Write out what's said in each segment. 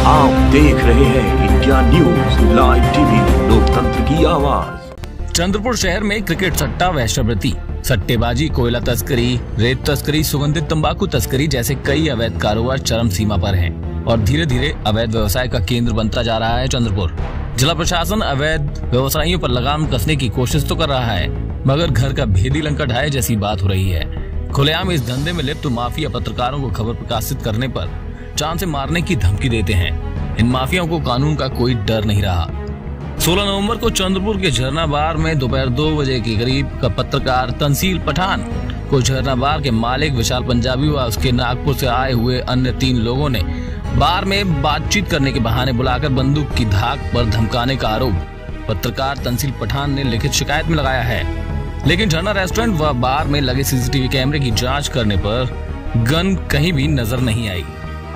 आप देख रहे हैं इंडिया न्यूज लाइव टीवी, लोकतंत्र की आवाज। चंद्रपुर शहर में क्रिकेट सट्टा, वेश्यावृत्ति, सट्टेबाजी, कोयला तस्करी, रेत तस्करी, सुगंधित तंबाकू तस्करी जैसे कई अवैध कारोबार चरम सीमा पर हैं और धीरे धीरे अवैध व्यवसाय का केंद्र बनता जा रहा है चंद्रपुर। जिला प्रशासन अवैध व्यवसायियों पर लगाम कसने की कोशिश तो कर रहा है, मगर घर का भेदी लंका ढाए जैसी बात हो रही है। खुलेआम इस धंधे में लिप्त माफिया पत्रकारों को खबर प्रकाशित करने पर जान से मारने की धमकी देते हैं। इन माफियाओं को कानून का कोई डर नहीं रहा। 16 नवंबर को चंद्रपुर के झरना बार में दोपहर 2 बजे के करीब का पत्रकार तंसील पठान को झरना बार के मालिक विशाल पंजाबी व उसके नागपुर से आए हुए अन्य 3 लोगों ने बार में बातचीत करने के बहाने बुलाकर बंदूक की धाक पर धमकाने का आरोप पत्रकार तंसील पठान ने लिखित शिकायत में लगाया है। लेकिन झरना रेस्टोरेंट व बार में लगे सीसीटीवी कैमरे की जांच करने पर गन कहीं भी नजर नहीं आई।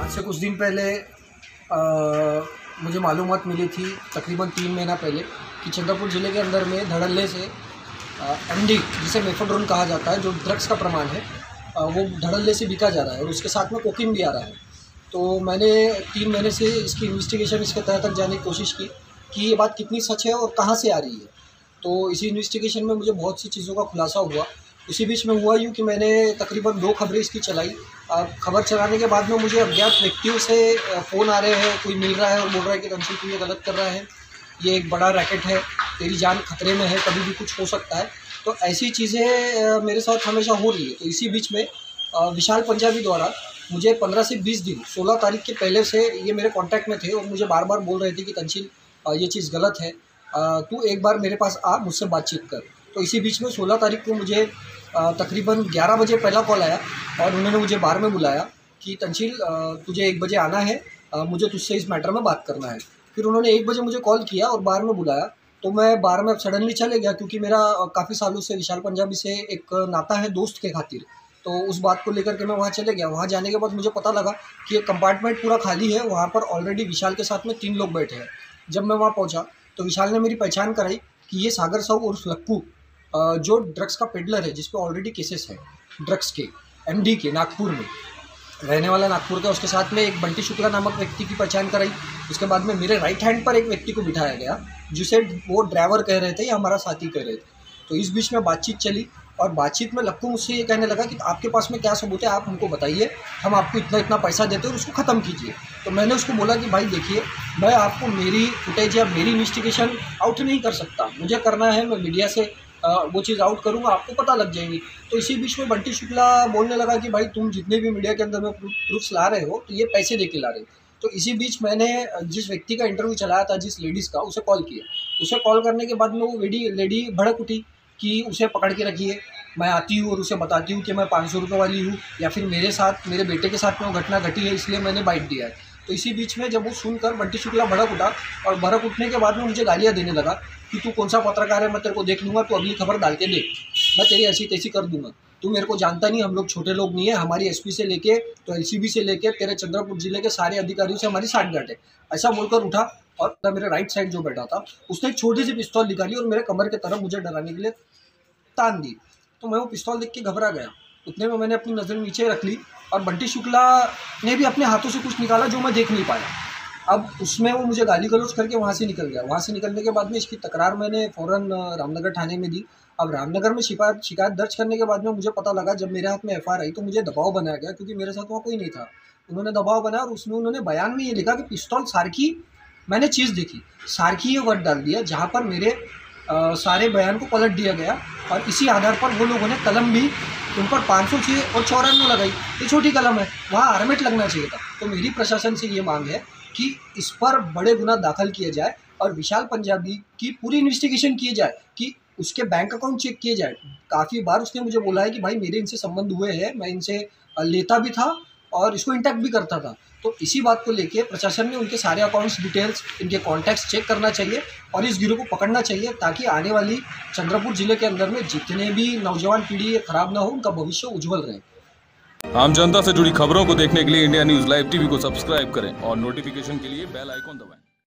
आज से कुछ दिन पहले मुझे मालूमात मिली थी, तकरीबन 3 महीना पहले, कि चंद्रपुर ज़िले के अंदर में धड़ल्ले से एमडी, जिसे मेफेड्रोन कहा जाता है, जो ड्रग्स का प्रमाण है, वो धड़ल्ले से बिका जा रहा है और उसके साथ में कोकीन भी आ रहा है। तो मैंने 3 महीने से इसकी इन्वेस्टिगेशन, इसके तह तक जाने की कोशिश की कि ये बात कितनी सच है और कहाँ से आ रही है। तो इसी इन्वेस्टिगेशन में मुझे बहुत सी चीज़ों का खुलासा हुआ। उसी बीच में हुआ यूँ कि मैंने तकरीबन 2 खबरें इसकी चलाई। खबर चलाने के बाद में मुझे अज्ञात व्यक्तियों से फ़ोन आ रहे हैं, कोई मिल रहा है और बोल रहा है कि तंसील तू ये गलत कर रहा है, ये एक बड़ा रैकेट है, तेरी जान खतरे में है, कभी भी कुछ हो सकता है। तो ऐसी चीज़ें मेरे साथ हमेशा हो रही है। तो इसी बीच में विशाल पंजाबी द्वारा मुझे 15 से 20 दिन, 16 तारीख के पहले से ये मेरे कॉन्टैक्ट में थे और मुझे बार बार बोल रहे थे कि तंसील ये चीज़ गलत है, तू एक बार मेरे पास आ, मुझसे बातचीत कर। तो इसी बीच में 16 तारीख को मुझे तकरीबन 11 बजे पहला कॉल आया और उन्होंने मुझे बार में बुलाया कि तंसील तुझे 1 बजे आना है, मुझे तुझसे इस मैटर में बात करना है। फिर उन्होंने 1 बजे मुझे कॉल किया और बार में बुलाया। तो मैं बार में सडनली चले गया, क्योंकि मेरा काफ़ी सालों से विशाल पंजाबी से एक नाता है दोस्त के खातिर। तो उस बात को लेकर के मैं वहाँ चले गया। वहाँ जाने के बाद मुझे पता लगा कि एक कंपार्टमेंट पूरा खाली है, वहाँ पर ऑलरेडी विशाल के साथ में 3 लोग बैठे हैं। जब मैं वहाँ पहुँचा तो विशाल ने मेरी पहचान कराई कि ये सागर साहू उर्फ लक्कू, जो ड्रग्स का पेडलर है, जिस पे ऑलरेडी केसेस है ड्रग्स के, एमडी के, नागपुर में रहने वाला, नागपुर का। उसके साथ में एक बंटी शुक्ला नामक व्यक्ति की पहचान कराई। उसके बाद में मेरे राइट हैंड पर एक व्यक्ति को बिठाया गया, जिसे वो ड्राइवर कह रहे थे या हमारा साथी कह रहे थे। तो इस बीच में बातचीत चली और बातचीत में लक्कू मुझसे ये कहने लगा कि आपके पास में क्या सबूत है, आप हमको बताइए, हम आपको इतना इतना पैसा देते हैं और उसको ख़त्म कीजिए। तो मैंने उसको बोला कि भाई देखिए, मैं आपको मेरी फुटेज या मेरी इन्वेस्टिगेशन आउट नहीं कर सकता, मुझे करना है, मैं मीडिया से वो चीज़ आउट करूँगा, आपको पता लग जाएगी। तो इसी बीच में बंटी शुक्ला बोलने लगा कि भाई तुम जितने भी मीडिया के अंदर में प्रूफ्स ला रहे हो, तो ये पैसे दे के ला रहे हो। तो इसी बीच मैंने जिस व्यक्ति का इंटरव्यू चलाया था, जिस लेडीज़ का, उसे कॉल किया। उसे कॉल करने के बाद में वो लेडी भड़क उठी कि उसे पकड़ के रखिए, मैं आती हूँ और उसे बताती हूँ कि मैं 500 रुपये वाली हूँ, या फिर मेरे साथ, मेरे बेटे के साथ में वो घटना घटी है, इसलिए मैंने बाइट दिया है। तो इसी बीच में जब वो सुनकर बंटी शुक्ला भड़क उठा और भड़क उठने के बाद में मुझे गालियाँ देने लगा कि तू कौन सा पत्रकार है, मैं तेरे को देख लूँगा, तू अगली खबर डाल के दे, मैं तेरी ऐसी तैसी कर दूंगा, तू मेरे को जानता नहीं, हम लोग छोटे लोग नहीं है, हमारी एसपी से लेके तो एलसीबी से लेके तेरे चंद्रपुर जिले के सारे अधिकारियों से हमारी साठगांठ है। ऐसा बोलकर उठा और मेरे राइट साइड जो बैठा था उसने एक छोटी सी पिस्तौल निकाली और मेरे कमर की तरफ मुझे डराने के लिए तान दी। तो मैं वो पिस्तौल देख के घबरा गया। उतने में मैंने अपनी नज़र नीचे रख ली और बंटी शुक्ला ने भी अपने हाथों से कुछ निकाला जो मैं देख नहीं पाया। अब उसमें वो मुझे गाली गलौज करके वहाँ से निकल गया। वहाँ से निकलने के बाद में इसकी तकरार मैंने फ़ौरन रामनगर थाने में दी। अब रामनगर में शिकायत दर्ज करने के बाद में मुझे पता लगा, जब मेरे हाथ में एफआईआर आई तो मुझे दबाव बनाया गया, क्योंकि मेरे साथ वहाँ कोई नहीं था। उन्होंने दबाव बनाया और उसमें उन्होंने बयान में ये लिखा कि पिस्तौल सारखी, मैंने चीज़ देखी, सारखी ये वर्ड डाल दिया, जहाँ पर मेरे सारे बयान को पलट दिया गया। और इसी आधार पर वो लोगों ने कलम भी उन पर 506 और 94 लगाई। ये छोटी कलम है, वहाँ आर्मेट लगना चाहिए था। तो मेरी प्रशासन से ये मांग है कि इस पर बड़े गुना दाखिल किए जाए और विशाल पंजाबी की पूरी इन्वेस्टिगेशन की जाए, कि उसके बैंक अकाउंट चेक किए जाए। काफ़ी बार उसने मुझे बोला है कि भाई मेरे इनसे संबंध हुए हैं, मैं इनसे लेता भी था और इसको इंटैक्ट भी करता था। तो इसी बात को लेके प्रशासन ने उनके सारे अकाउंट्स डिटेल्स, इनके कॉन्टैक्ट्स चेक करना चाहिए और इस गिरोह को पकड़ना चाहिए, ताकि आने वाली चंद्रपुर जिले के अंदर में जितने भी नौजवान पीढ़ी खराब ना हो, उनका भविष्य उज्जवल रहे। आम जनता से जुड़ी खबरों को देखने के लिए इंडिया न्यूज लाइव टीवी को सब्सक्राइब करें और नोटिफिकेशन के लिए बेल आइकॉन दबाएं।